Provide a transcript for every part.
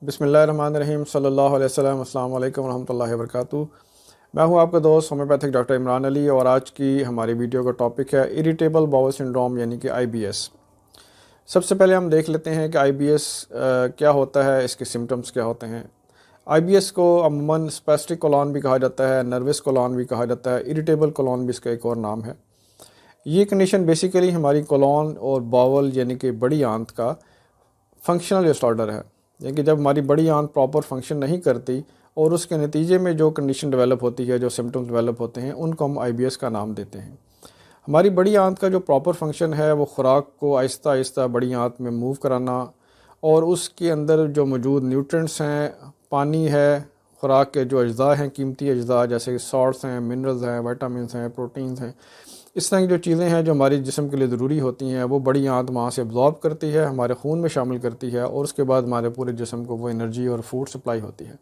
بسم اللہ الرحمن الرحیم صلی اللہ علیہ وسلم۔ السلام علیکم ورحمۃ اللہ وبرکاتہ۔ میں ہوں آپ کا دوست ہومیوپیتھک ڈاکٹر عمران علی، اور آج کی ہماری ویڈیو کا ٹاپک ہے اریٹیبل باؤل سنڈروم یعنی کہ IBS۔ سب سے پہلے ہم دیکھ لیتے ہیں کہ IBS کیا ہوتا ہے، اس کے سمٹمز کیا ہوتے ہیں۔ IBS کو عموماً اسپیسٹک کولون بھی کہا جاتا ہے، نروس کولون بھی کہا جاتا ہے، اریٹیبل کولون بھی اس کا ایک اور نام ہے۔ یہ کنڈیشن بیسیکلی ہماری کولون اور باول یعنی کہ بڑی آنت کا فنکشنل ڈس آرڈر ہے، یعنی کہ جب ہماری بڑی آنت پراپر فنکشن نہیں کرتی اور اس کے نتیجے میں جو کنڈیشن ڈیولپ ہوتی ہے، جو سمٹمز ڈیولپ ہوتے ہیں، ان کو ہم IBS کا نام دیتے ہیں۔ ہماری بڑی آنت کا جو پراپر فنکشن ہے وہ خوراک کو آہستہ آہستہ بڑی آنت میں موو کرانا، اور اس کے اندر جو موجود نیوٹرنٹس ہیں، پانی ہے، خوراک کے جو اجزاء ہیں، قیمتی اجزاء جیسے کہ سالٹس ہیں، منرلز ہیں، وائٹامنس ہیں، پروٹینز ہیں، اس طرح کی جو چیزیں ہیں جو ہماری جسم کے لیے ضروری ہوتی ہیں، وہ بڑی آنت وہاں سے ابزارب کرتی ہے، ہمارے خون میں شامل کرتی ہے، اور اس کے بعد ہمارے پورے جسم کو وہ انرجی اور فوڈ سپلائی ہوتی ہے۔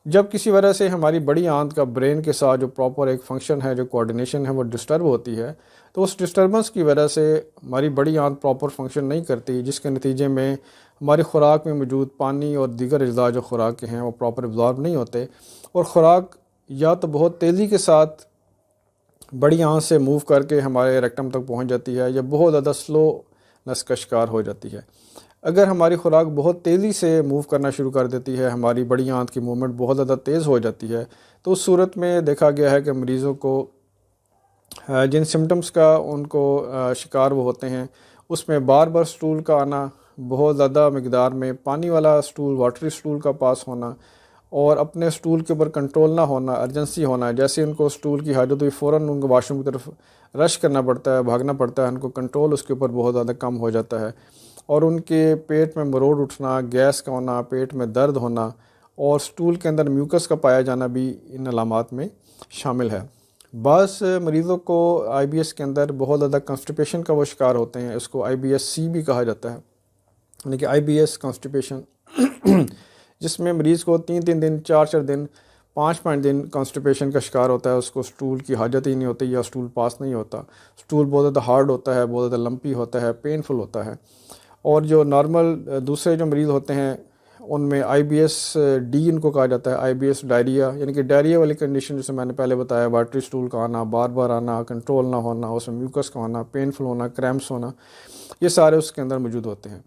جب کسی وجہ سے ہماری بڑی آنت کا برین کے ساتھ جو پراپر ایک فنکشن ہے، جو کوآرڈینیشن ہے، وہ ڈسٹرب ہوتی ہے، تو اس ڈسٹربنس کی وجہ سے ہماری بڑی آنت پراپر فنکشن نہیں کرتی، جس کے نتیجے میں ہماری خوراک میں موجود پانی اور دیگر اجزاء جو خوراک کے ہیں وہ پراپر ابزارب نہیں ہوتے، اور خوراک یا تو بہت تیزی کے ساتھ بڑی آنت سے موو کر کے ہمارے ریکٹم تک پہنچ جاتی ہے، یا بہت زیادہ سلونس کا شکار ہو جاتی ہے۔ اگر ہماری خوراک بہت تیزی سے موو کرنا شروع کر دیتی ہے، ہماری بڑی آنت کی موومنٹ بہت زیادہ تیز ہو جاتی ہے، تو اس صورت میں دیکھا گیا ہے کہ مریضوں کو جن سمٹمز کا ان کو شکار وہ ہوتے ہیں، اس میں بار بار سٹول کا آنا، بہت زیادہ مقدار میں پانی والا سٹول، واٹری سٹول کا پاس ہونا، اور اپنے سٹول کے اوپر کنٹرول نہ ہونا، ارجنسی ہونا، جیسے ان کو سٹول کی حاجت ہوئی فوراً ان کو واش روم کی طرف رش کرنا پڑتا ہے، بھاگنا پڑتا ہے، ان کو کنٹرول اس کے اوپر بہت زیادہ کم ہو جاتا ہے، اور ان کے پیٹ میں مروڑ اٹھنا، گیس کا ہونا، پیٹ میں درد ہونا، اور سٹول کے اندر میوکس کا پایا جانا بھی ان علامات میں شامل ہے۔ بعض مریضوں کو IBS کے اندر بہت زیادہ کنسٹیپیشن کا وہ شکار ہوتے ہیں، اس کو IBS-C بھی کہا جاتا ہے، یعنی کہ IBS کنسٹیپیشن، جس میں مریض کو 3 دن، 4 دن، 5 دن کنسٹیپیشن کا شکار ہوتا ہے، اس کو سٹول کی حاجت ہی نہیں ہوتی، یا سٹول پاس نہیں ہوتا، سٹول بہت زیادہ ہارڈ ہوتا ہے، بہت زیادہ لمپی ہوتا ہے، پینفل ہوتا ہے۔ اور جو نارمل دوسرے جو مریض ہوتے ہیں ان میں IBS-D ان کو کہا جاتا ہے، IBS ڈائریا، یعنی کہ ڈائریا والی کنڈیشن جسے میں نے پہلے بتایا، واٹری سٹول کا آنا، بار بار آنا، کنٹرول نہ ہونا، اس میں میوکس کا ہونا، پینفل ہونا، کریمپس ہونا، یہ سارے اس کے اندر موجود ہوتے ہیں۔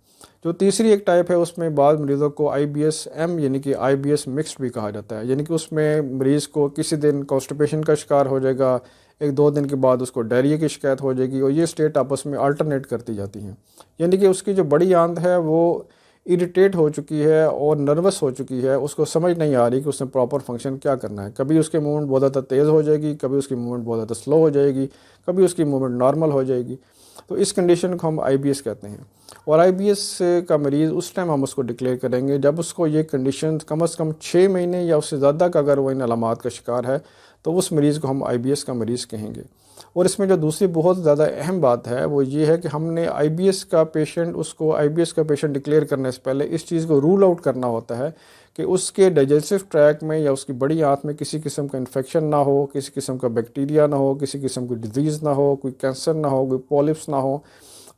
جو تیسری ایک ٹائپ ہے، اس میں بعض مریضوں کو IBS-M یعنی کہ IBS مکسڈ بھی کہا جاتا ہے، یعنی کہ اس میں مریض کو کسی دن کانسٹیپیشن کا شکار ہو جائے گا، 1-2 دن کے بعد اس کو ڈائریا کی شکایت ہو جائے گی، اور یہ سٹیٹ آپس میں آلٹرنیٹ کرتی جاتی ہیں، یعنی کہ اس کی جو بڑی آنت ہے وہ اریٹیٹ ہو چکی ہے اور نروس ہو چکی ہے، اس کو سمجھ نہیں آ رہی کہ اس نے پراپر فنکشن کیا کرنا ہے۔ کبھی اس کی موومنٹ بہت زیادہ تیز ہو جائے گی، کبھی اس کی موومنٹ بہت زیادہ سلو ہو جائے گی، کبھی اس کی موومنٹ نارمل ہو جائے گی، تو اس کنڈیشن کو ہم IBS کہتے ہیں۔ اور IBS کا مریض اس ٹائم ہم اس کو ڈکلیئر کریں گے جب اس کو یہ کنڈیشن کم از کم 6 مہینے یا اس سے زیادہ کا اگر وہ ان علامات کا شکار ہے، تو اس مریض کو ہم IBS کا مریض کہیں گے۔ اور اس میں جو دوسری بہت زیادہ اہم بات ہے وہ یہ ہے کہ ہم نے IBS کا پیشنٹ، اس کو IBS کا پیشنٹ ڈکلیئر کرنے سے پہلے اس چیز کو رول آؤٹ کرنا ہوتا ہے کہ اس کے ڈائجسٹو ٹریک میں یا اس کی بڑی آنت میں کسی قسم کا انفیکشن نہ ہو، کسی قسم کا بیکٹیریا نہ ہو، کسی قسم کی ڈیزیز نہ ہو، کوئی کینسر نہ ہو، کوئی پولپس نہ ہو،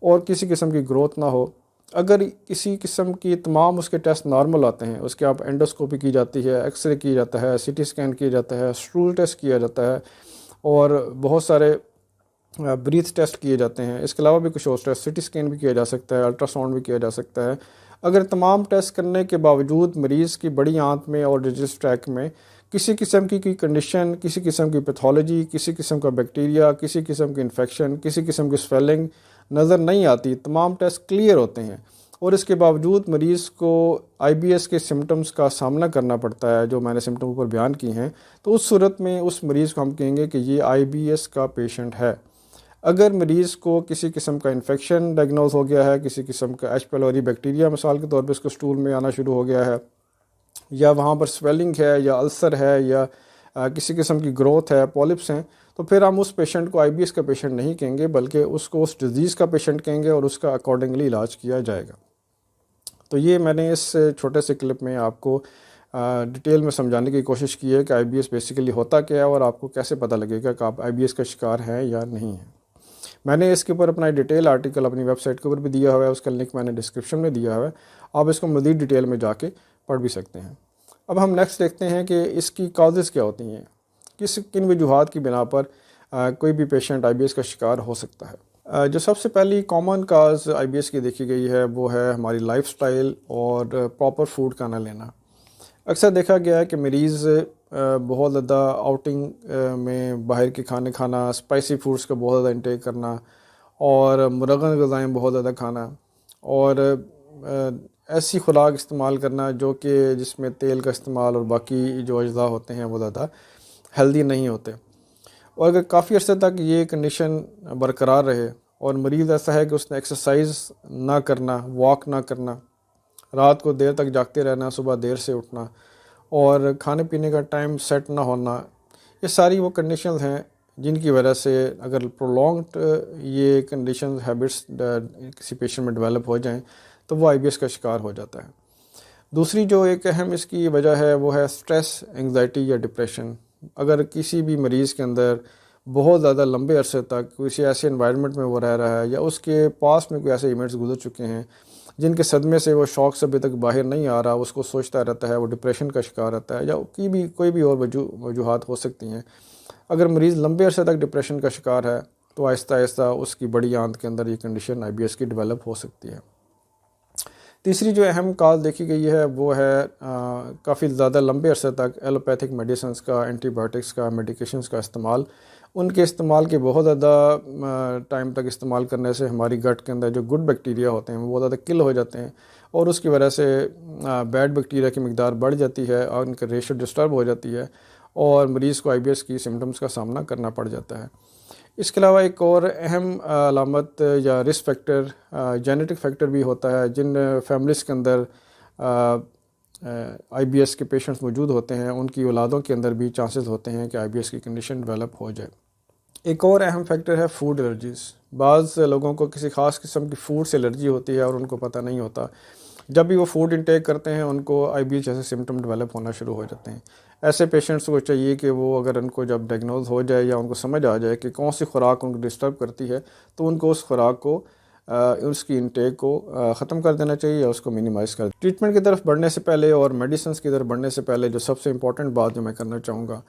اور کسی قسم کی گروتھ نہ ہو۔ اگر کسی قسم کی تمام اس کے ٹیسٹ نارمل آتے ہیں، اس کے آپ اینڈوسکوپی کی جاتی ہے، ایکس رے کی جاتا ہے، CT اسکین کیا جاتا ہے، سٹول ٹیسٹ کیا جاتا ہے، اور بہت سارے بریتھ ٹیسٹ کیے جاتے ہیں، اس کے علاوہ بھی کچھ اور ٹیسٹ، CT اسکین بھی کیا جا سکتا ہے، الٹرا ساؤنڈ بھی کیا جا سکتا ہے۔ اگر تمام ٹیسٹ کرنے کے باوجود مریض کی بڑی آنت میں اور ڈائجسٹو ٹریک میں کسی قسم کی کوئی کنڈیشن، کسی قسم کی پیتھولوجی، کسی قسم کا بیکٹیریا، کسی قسم کی انفیکشن، کسی قسم کی سویلنگ نظر نہیں آتی، تمام ٹیسٹ کلیئر ہوتے ہیں، اور اس کے باوجود مریض کو IBS کے سمٹمز کا سامنا کرنا پڑتا ہے جو میں نے سمٹم پر بیان کی ہیں، تو اس صورت میں اس مریض کو ہم کہیں گے کہ یہ IBS کا پیشنٹ ہے۔ اگر مریض کو کسی قسم کا انفیکشن ڈائگنوز ہو گیا ہے، کسی قسم کا ایچ پیلوری بیکٹیریا مثال کے طور پہ اس کو سٹول میں آنا شروع ہو گیا ہے، یا وہاں پر سویلنگ ہے، یا السر ہے، یا کسی قسم کی گروتھ ہے، پولپس ہیں، تو پھر ہم اس پیشنٹ کو IBS کا پیشنٹ نہیں کہیں گے، بلکہ اس کو اس ڈیزیز کا پیشنٹ کہیں گے، اور اس کا اکارڈنگلی علاج کیا جائے گا۔ تو یہ میں نے اس چھوٹے سے کلپ میں آپ کو ڈیٹیل میں سمجھانے کی کوشش کی ہے کہ IBS بیسیکلی ہوتا کیا ہے، اور آپ کو کیسے پتہ لگے گا کہ آپ IBS کا شکار ہیں یا نہیں ہیں۔ میں نے اس کے اوپر اپنا ڈیٹیل آرٹیکل اپنی ویب سائٹ کے اوپر بھی دیا ہوا ہے، اس کا لنک میں نے ڈسکرپشن میں دیا ہوا ہے، آپ اس کو مزید ڈیٹیل میں جا کے پڑھ بھی سکتے ہیں۔ اب ہم نیکسٹ دیکھتے ہیں کہ اس کی کازز کیا ہوتی ہیں، کن وجوہات کی بنا پر کوئی بھی پیشنٹ آئی بی ایس کا شکار ہو سکتا ہے۔ جو سب سے پہلی کامن کاز آئی بی ایس کی دیکھی گئی ہے وہ ہے ہماری لائف سٹائل اور پراپر فوڈ کا نہ لینا۔ اکثر دیکھا گیا ہے کہ مریض بہت زیادہ آؤٹنگ میں باہر کے کھانے کھانا، اسپائسی فوڈس کا بہت زیادہ انٹیک کرنا اور مرغن غذائیں بہت زیادہ کھانا اور ایسی خوراک استعمال کرنا جس میں تیل کا استعمال اور باقی جو اجزاء ہوتے ہیں وہ زیادہ ہیلدی نہیں ہوتے۔ اور اگر کافی عرصے تک یہ کنڈیشن برقرار رہے اور مریض ایسا ہے کہ اس نے ایکسرسائز نہ کرنا، واک نہ کرنا، رات کو دیر تک جاگتے رہنا، صبح دیر سے اٹھنا اور کھانے پینے کا ٹائم سیٹ نہ ہونا، یہ ساری وہ کنڈیشنز ہیں جن کی وجہ سے اگر پرولونگڈ یہ کنڈیشنز ہیبٹس کسی پیشنٹ میں ڈیولپ ہو جائیں تو وہ آئی بی ایس کا شکار ہو جاتا ہے۔ دوسری جو ایک اہم اس کی وجہ ہے وہ ہے سٹریس، انگزائٹی یا ڈپریشن۔ اگر کسی بھی مریض کے اندر بہت زیادہ لمبے عرصے تک کسی ایسے انوائرمنٹ میں وہ رہ رہا ہے یا اس کے پاس میں کوئی ایسے ایونٹس گزر چکے ہیں جن کے صدمے سے وہ شوق سے ابھی تک باہر نہیں آ رہا، اس کو سوچتا رہتا ہے، وہ ڈپریشن کا شکار رہتا ہے یا کوئی بھی اور وجوہات ہو سکتی ہیں۔ اگر مریض لمبے عرصے تک ڈپریشن کا شکار ہے تو آہستہ آہستہ اس کی بڑی آنت کے اندر یہ کنڈیشن آئی بی ایس کی ڈیولپ ہو سکتی ہے۔ تیسری جو اہم کاز دیکھی گئی ہے وہ ہے کافی زیادہ لمبے عرصے تک ایلوپیتھک میڈیسنز کا، اینٹی بایوٹکس کا، میڈیکیشنز کا استعمال۔ ان کے استعمال کے بہت زیادہ ٹائم تک استعمال کرنے سے ہماری گٹ کے اندر جو گڈ بیکٹیریا ہوتے ہیں وہ بہت زیادہ کل ہو جاتے ہیں اور اس کی وجہ سے بیڈ بیکٹیریا کی مقدار بڑھ جاتی ہے اور ان کا ریشو ڈسٹرب ہو جاتی ہے اور مریض کو آئی بی ایس کی سمٹمز کا سامنا کرنا پڑ جاتا ہے۔ اس کے علاوہ ایک اور اہم علامت یا رسک فیکٹر جینیٹک فیکٹر بھی ہوتا ہے۔ جن فیملیز کے اندر آئی بی ایس کے پیشنٹس موجود ہوتے ہیں ان کی اولادوں کے اندر بھی چانسز ہوتے ہیں کہ آئی بی ایس کی کنڈیشن ڈیولپ ہو جائے۔ ایک اور اہم فیکٹر ہے فوڈ الرجیز۔ بعض لوگوں کو کسی خاص قسم کی فوڈ سے الرجی ہوتی ہے اور ان کو پتہ نہیں ہوتا، جب بھی وہ فوڈ انٹیک کرتے ہیں ان کو آئی بی ایس جیسے سمٹم ڈیولپ ہونا شروع ہو جاتے ہیں۔ ایسے پیشنٹس کو چاہیے کہ وہ اگر ان کو جب ڈائگنوز ہو جائے یا ان کو سمجھ آ جائے کہ کون سی خوراک ان کو ڈسٹرب کرتی ہے تو ان کو اس خوراک کو اس کی انٹیک کو ختم کر دینا چاہیے یا اس کو منیمائز کر دیں۔ ٹریٹمنٹ کی طرف بڑھنے سے پہلے اور میڈیسنس کی طرف بڑھنے سے پہلے جو سب سے امپورٹنٹ بات جو میں کرنا چاہوں گا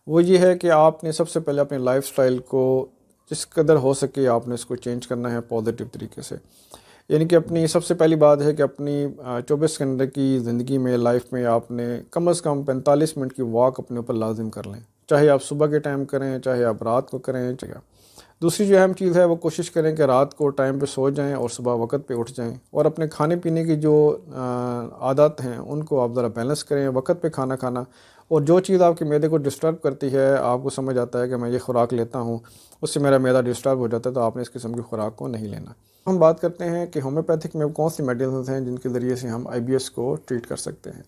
وہ یہ ہے کہ آپ نے سب سے پہلے اپنے لائف سٹائل کو جس قدر ہو سکے آپ نے اس کو چینج کرنا ہے پازیٹیو طریقے سے۔ یعنی کہ اپنی سب سے پہلی بات ہے کہ اپنی 24 گھنٹے کی زندگی میں، لائف میں آپ نے کم از کم 45 منٹ کی واک اپنے اوپر لازم کر لیں، چاہے آپ صبح کے ٹائم کریں، چاہے آپ رات کو کریں۔ دوسری جو اہم چیز ہے وہ کوشش کریں کہ رات کو ٹائم پہ سو جائیں اور صبح وقت پہ اٹھ جائیں اور اپنے کھانے پینے کی جو عادات ہیں ان کو آپ ذرا بیلنس کریں، وقت پہ کھانا کھانا، اور جو چیز آپ کے معدے کو ڈسٹرب کرتی ہے، آپ کو سمجھ آتا ہے کہ میں یہ خوراک لیتا ہوں اس سے میرا معدہ ڈسٹرب ہو جاتا ہے، تو آپ نے اس قسم کی خوراک کو نہیں لینا۔ ہم بات کرتے ہیں کہ ہومیوپیتھک میں کون سی میڈیسنز ہیں جن کے ذریعے سے ہم آئی بی ایس کو ٹریٹ کر سکتے ہیں۔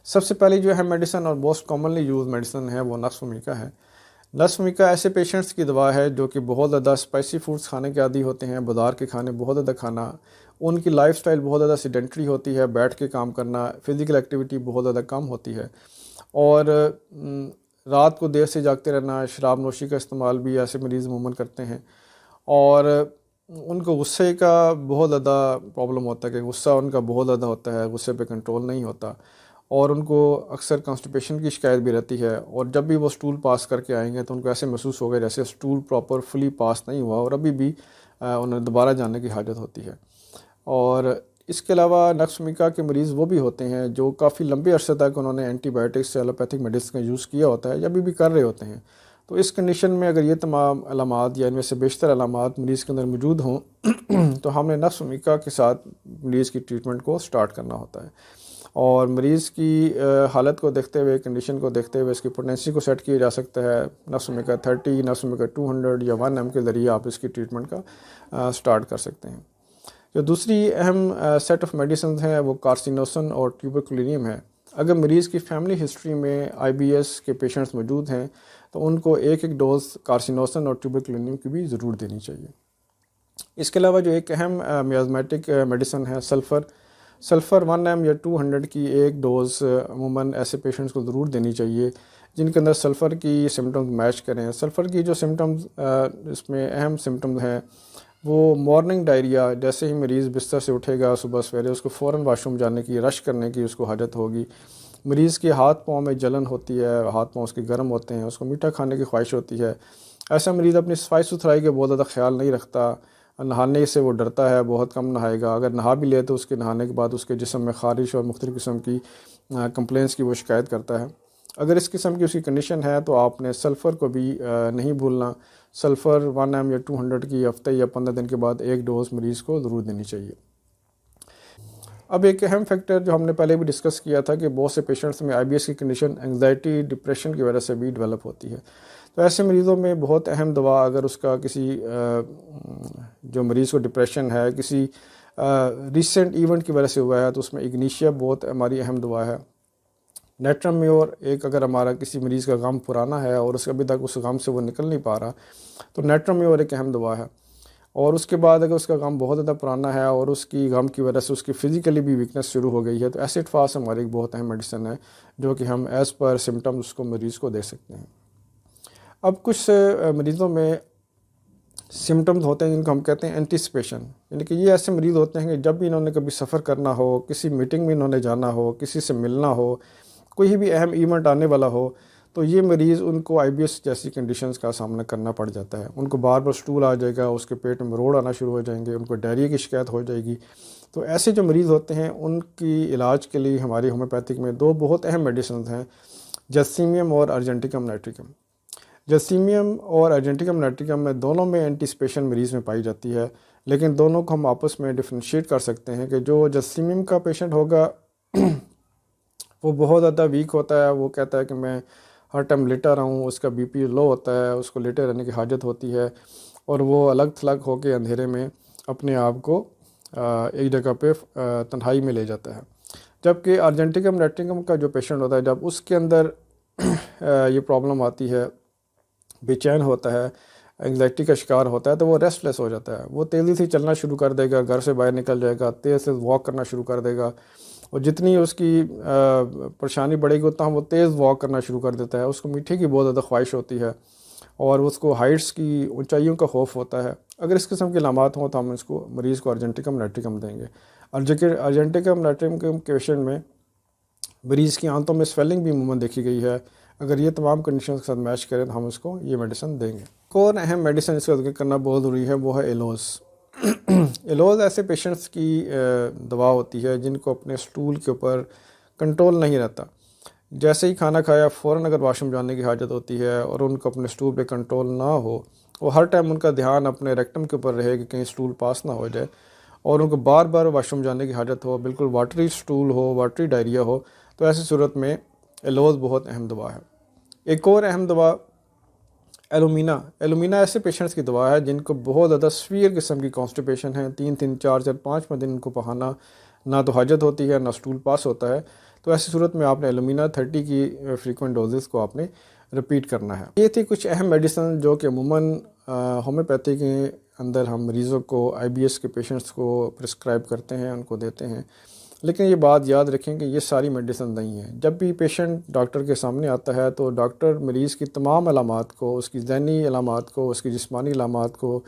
سب سے پہلی جو ہے میڈیسن اور موسٹ کامنلی یوز میڈیسن ہے وہ نقص ومیکا ہے۔ نقص ومیکا ایسے پیشنٹس کی دوا ہے جو کہ بہت زیادہ اسپائسی فوڈس کھانے کے عادی ہوتے ہیں، بازار کے کھانے بہت زیادہ کھانا، ان کی لائف سٹائل بہت زیادہ سیڈنٹری ہوتی ہے، بیٹھ کے کام کرنا، فزیکل ایکٹیویٹی بہت زیادہ کم ہوتی ہے اور رات کو دیر سے جاگتے رہنا، شراب نوشی کا استعمال بھی ایسے مریض عموماً کرتے ہیں اور ان کو غصے کا بہت زیادہ پرابلم ہوتا ہے کہ غصہ ان کا بہت زیادہ ہوتا ہے، غصے پہ کنٹرول نہیں ہوتا اور ان کو اکثر کانسٹیپیشن کی شکایت بھی رہتی ہے اور جب بھی وہ سٹول پاس کر کے آئیں گے تو ان کو ایسے محسوس ہوگا جیسے سٹول پراپر فلی پاس نہیں ہوا اور ابھی بھی انہیں دوبارہ جانے کی حاجت ہوتی ہے۔ اور اس کے علاوہ نقص ومیکا کے مریض وہ بھی ہوتے ہیں جو کافی لمبے عرصے تک انہوں نے اینٹی بایوٹکس ایلوپیتھک میڈیسن کا یوز کیا ہوتا ہے یا ابھی بھی کر رہے ہوتے ہیں، تو اس کنڈیشن میں اگر یہ تمام علامات یا ان میں سے بیشتر علامات مریض کے اندر موجود ہوں تو ہم نے نقص ومیکا کے ساتھ مریض کی ٹریٹمنٹ کو سٹارٹ کرنا ہوتا ہے اور مریض کی حالت کو دیکھتے ہوئے، کنڈیشن کو دیکھتے ہوئے اس کی پوٹینسی کو سیٹ کیا جا سکتا ہے۔ نقص ومیکا 30، نقص ومیکا 200 یا 1 m کے ذریعے آپ اس کی ٹریٹمنٹ کا سٹارٹ کر سکتے ہیں۔ جو دوسری اہم سیٹ آف میڈیسنز ہیں وہ کارسینوسن اور ٹیوبرکلینیم ہے۔ اگر مریض کی فیملی ہسٹری میں آئی بی ایس کے پیشنٹس موجود ہیں تو ان کو ایک ڈوز کارسینوسن اور ٹیوبرکلینیم کی بھی ضرور دینی چاہیے۔ اس کے علاوہ جو ایک اہم میازمیٹک میڈیسن ہے سلفر 1 m یا 200 کی ایک ڈوز عموماً ایسے پیشنٹس کو ضرور دینی چاہیے جن کے اندر سلفر کی سمٹمز میچ کریں۔ سلفر کی جو سمٹمز اس میں اہم سمٹمز ہیں وہ مارننگ ڈائریا، جیسے ہی مریض بستر سے اٹھے گا صبح سویرے اس کو فوراً واش روم جانے کی، رش کرنے کی اس کو حاجت ہوگی۔ مریض کے ہاتھ پاؤں میں جلن ہوتی ہے، ہاتھ پاؤں اس کے گرم ہوتے ہیں، اس کو میٹھا کھانے کی خواہش ہوتی ہے۔ ایسا مریض اپنی صفائی ستھرائی کے بہت زیادہ خیال نہیں رکھتا، نہانے سے وہ ڈرتا ہے، بہت کم نہائے گا، اگر نہا بھی لے تو اس کے نہانے کے بعد اس کے جسم میں خارش اور مختلف قسم کی کمپلینس کی وہ شکایت کرتا ہے۔ اگر اس قسم کی اس کی کنڈیشن ہے تو آپ نے سلفر کو بھی نہیں بھولنا۔ سلفر 1 ایم یا 200 کی ہفتے یا 15 دن کے بعد ایک ڈوز مریض کو ضرور دینی چاہیے۔ اب ایک اہم فیکٹر جو ہم نے پہلے بھی ڈسکس کیا تھا کہ بہت سے پیشنٹس میں IBS کی کنڈیشن انگزائٹی ڈپریشن کی وجہ سے بھی ڈیولپ ہوتی ہے، تو ایسے مریضوں میں بہت اہم دوا، اگر اس کا کسی جو مریض کو ڈپریشن ہے کسی ریسنٹ ایونٹ کی وجہ سے ہوا ہے تو اس میں اگنیشیا بہت ہماری اہم دوا ہے۔ نیٹرم میور، ایک اگر ہمارا کسی مریض کا غم پرانا ہے اور اس ابھی تک اس غم سے وہ نکل نہیں پا رہا تو نیٹرم میور ایک اہم دوا ہے۔ اور اس کے بعد اگر اس کا غم بہت زیادہ پرانا ہے اور اس کی غم کی وجہ سے اس کی فزیکلی بھی ویکنس شروع ہو گئی ہے تو ایسڈ فاسٹ ہماری ایک بہت اہم میڈیسن ہے جو کہ ہم ایز پر سمٹمز اس کو مریض کو دے سکتے ہیں۔ اب کچھ مریضوں میں سمٹمز ہوتے ہیں جن کو ہم کہتے ہیں اینٹیسپیشن، یعنی کہ یہ ایسے مریض ہوتے ہیں کہ جب بھی انہوں نے کبھی سفر کرنا ہو، کسی میٹنگ میں انہوں نے جانا ہو، کسی سے ملنا ہو، کوئی بھی اہم ایونٹ آنے والا ہو تو یہ مریض ان کو IBS جیسی کنڈیشنز کا سامنا کرنا پڑ جاتا ہے۔ ان کو بار بار سٹول آ جائے گا، اس کے پیٹ میں مروڑ آنا شروع ہو جائیں گے، ان کو ڈائریا کی شکایت ہو جائے گی۔ تو ایسے جو مریض ہوتے ہیں ان کی علاج کے لیے ہماری ہومیوپیتھک میں 2 بہت اہم میڈیسنز ہیں، جیسیمیم اور ارجنٹیکم نائٹریکم۔ جیسیمیم اور ارجنٹیکم نائٹریکم میں دونوں میں اینٹیسپیشن مریض میں پائی جاتی ہے، لیکن دونوں کو ہم آپس میں ڈفرینشیٹ کر سکتے ہیں کہ جو جیسیمیم کا پیشنٹ ہوگا وہ بہت زیادہ ویک ہوتا ہے، وہ کہتا ہے کہ میں ہر ٹائم لیٹا رہا ہوں، اس کا BP لو ہوتا ہے، اس کو لیٹے رہنے کی حاجت ہوتی ہے اور وہ الگ تھلگ ہو کے اندھیرے میں اپنے آپ کو ایک جگہ پہ تنہائی میں لے جاتا ہے۔ جبکہ ارجنٹیکم نائٹریکم کا جو پیشنٹ ہوتا ہے جب اس کے اندر یہ پرابلم آتی ہے، بے چین ہوتا ہے، انگزائٹی کا شکار ہوتا ہے تو وہ ریسٹ لیس ہو جاتا ہے، وہ تیزی سے چلنا شروع کر دے گا، گھر سے باہر نکل جائے گا، تیز سے واک کرنا شروع کر دے گا، اور جتنی اس کی پریشانی بڑھے گی اتنا وہ تیز واک کرنا شروع کر دیتا ہے۔ اس کو میٹھے کی بہت زیادہ خواہش ہوتی ہے اور اس کو ہائٹس کی اونچائیوں کا خوف ہوتا ہے۔ اگر اس قسم کے علامات ہوں تو ہم اس کو مریض کو ارجنٹیکم نائٹریکم دیں گے۔ ارجنٹیکم نائٹریکم کے پیشنٹ میں مریض کی آنتوں میں سویلنگ بھی عموماً دیکھی گئی ہے۔ اگر یہ تمام کنڈیشنز کے ساتھ میچ کریں تو ہم اس کو یہ میڈیسن دیں گے۔ ایک اور اہم میڈیسن اس کا ذکر کرنا بہت ضروری ہے، وہ ہے ایلوز۔ ایلوز ایسے پیشنٹس کی دوا ہوتی ہے جن کو اپنے سٹول کے اوپر کنٹرول نہیں رہتا، جیسے ہی کھانا کھایا فوراً اگر واش روم جانے کی حاجت ہوتی ہے اور ان کو اپنے سٹول پہ کنٹرول نہ ہو، وہ ہر ٹائم ان کا دھیان اپنے ریکٹم کے اوپر رہے کہ کہیں سٹول پاس نہ ہو جائے اور ان کو بار بار واش روم جانے کی حاجت ہو، بالکل واٹری سٹول ہو، واٹری ڈائریا ہو، تو ایسی صورت میں ایلوز بہت اہم دوا ہے۔ ایک اور اہم دوا ایلومینا ایسے پیشنٹس کی دوا ہے جن کو بہت زیادہ سویئر قسم کی کانسٹیپیشن ہے، 3 4 5 دن ان کو پہانا نہ تو حاجت ہوتی ہے نہ سٹول پاس ہوتا ہے، تو ایسی صورت میں آپ نے ایلومینا 30 کی فریکوینٹ ڈوزز کو آپ نے رپیٹ کرنا ہے۔ یہ تھی کچھ اہم میڈیسن جو کہ عموماً ہومیوپیتھی کے اندر ہم مریضوں کو IBS کے پیشنٹس کو پرسکرائب کرتے ہیں، ان کو دیتے ہیں، لیکن یہ بات یاد رکھیں کہ یہ ساری میڈیسن نہیں ہیں۔ جب بھی پیشنٹ ڈاکٹر کے سامنے آتا ہے تو ڈاکٹر مریض کی تمام علامات کو، اس کی ذہنی علامات کو، اس کی جسمانی علامات کو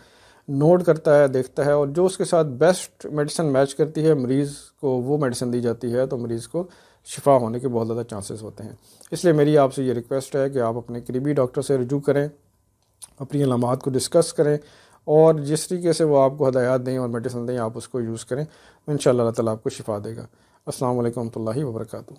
نوٹ کرتا ہے، دیکھتا ہے، اور جو اس کے ساتھ بیسٹ میڈیسن میچ کرتی ہے مریض کو وہ میڈیسن دی جاتی ہے، تو مریض کو شفا ہونے کے بہت زیادہ چانسز ہوتے ہیں۔ اس لیے میری آپ سے یہ ریکویسٹ ہے کہ آپ اپنے قریبی ڈاکٹر سے رجوع کریں، اپنی علامات کو ڈسکس کریں اور جس طریقے سے وہ آپ کو ہدایات دیں اور میڈیسن دیں آپ اس کو یوز کریں، انشاءاللہ اللہ تعالیٰ آپ کو شفا دے گا۔ السلام علیکم ورحمۃ اللہ وبرکاتہ۔